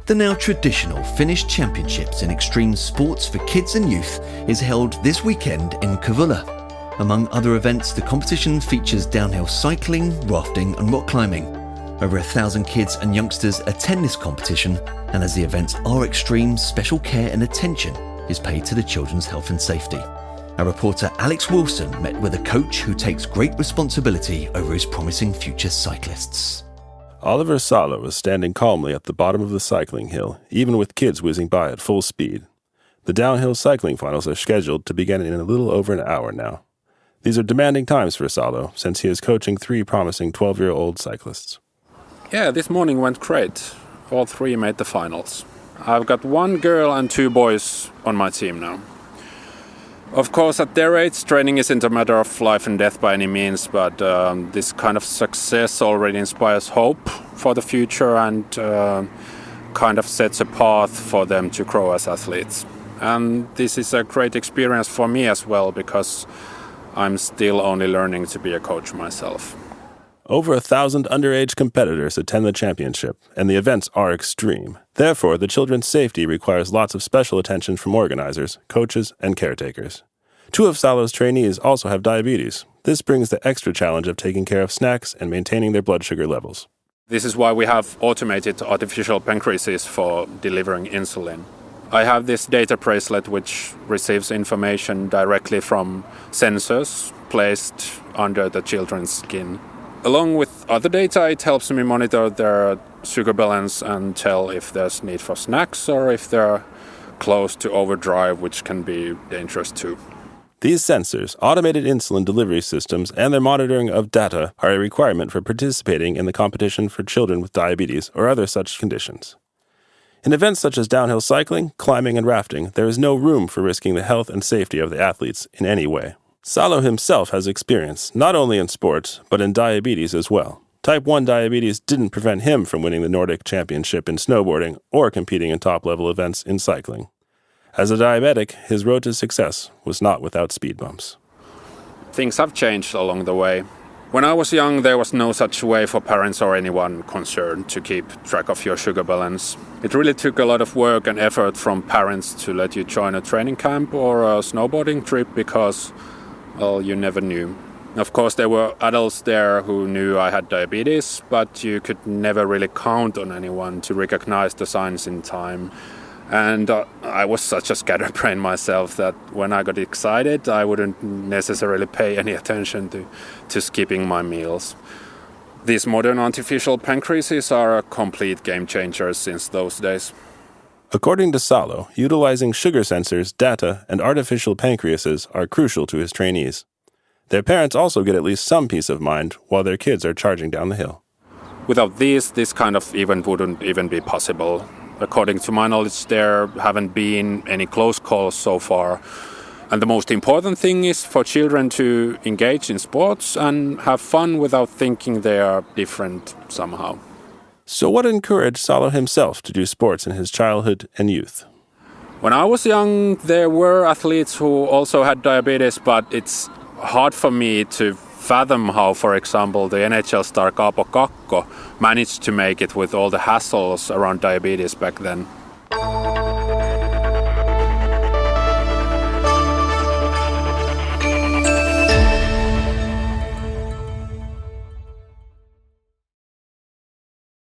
The now traditional Finnish Championships in extreme sports for kids and youth is held this weekend in Kouvola. Among other events, the competition features downhill cycling, rafting and rock climbing. Over 1,000 kids and youngsters attend this competition, and as the events are extreme, special care and attention is paid to the children's health and safety. Our reporter Alex Wilson met with a coach who takes great responsibility over his promising future cyclists. Oliver Salo was standing calmly at the bottom of the cycling hill, even with kids whizzing by at full speed. The downhill cycling finals are scheduled to begin in a little over an hour now. These are demanding times for Salo, since he is coaching 3 promising 12-year-old cyclists. Yeah, this morning went great. All 3 made the finals. I've got 1 girl and 2 boys on my team now. Of course, at their age, training isn't a matter of life and death by any means, but this kind of success already inspires hope for the future and kind of sets a path for them to grow as athletes. And this is a great experience for me as well, because I'm still only learning to be a coach myself. Over 1,000 underage competitors attend the championship, and the events are extreme. Therefore, the children's safety requires lots of special attention from organizers, coaches, and caretakers. 2 of Salo's trainees also have diabetes. This brings the extra challenge of taking care of snacks and maintaining their blood sugar levels. This is why we have automated artificial pancreases for delivering insulin. I have this data bracelet which receives information directly from sensors placed under the children's skin. Along with other data, it helps me monitor their sugar balance and tell if there's need for snacks or if they're close to overdrive, which can be dangerous too. These sensors, automated insulin delivery systems, and their monitoring of data are a requirement for participating in the competition for children with diabetes or other such conditions. In events such as downhill cycling, climbing, and rafting, there is no room for risking the health and safety of the athletes in any way. Salo himself has experience, not only in sports, but in diabetes as well. Type 1 diabetes didn't prevent him from winning the Nordic Championship in snowboarding or competing in top-level events in cycling. As a diabetic, his road to success was not without speed bumps. Things have changed along the way. When I was young, there was no such way for parents or anyone concerned to keep track of your sugar balance. It really took a lot of work and effort from parents to let you join a training camp or a snowboarding trip because, well, you never knew. Of course, there were adults there who knew I had diabetes, but you could never really count on anyone to recognize the signs in time. And I was such a scatterbrain myself that when I got excited, I wouldn't necessarily pay any attention to skipping my meals. These modern artificial pancreases are a complete game changer since those days. According to Salo, utilizing sugar sensors, data, and artificial pancreases are crucial to his trainees. Their parents also get at least some peace of mind while their kids are charging down the hill. Without these, this kind of event wouldn't even be possible. According to my knowledge, there haven't been any close calls so far. And the most important thing is for children to engage in sports and have fun without thinking they are different somehow. So what encouraged Salo himself to do sports in his childhood and youth? When I was young, there were athletes who also had diabetes, but it's hard for me to fathom how, for example, the NHL star Kaapo Kakko managed to make it with all the hassles around diabetes back then.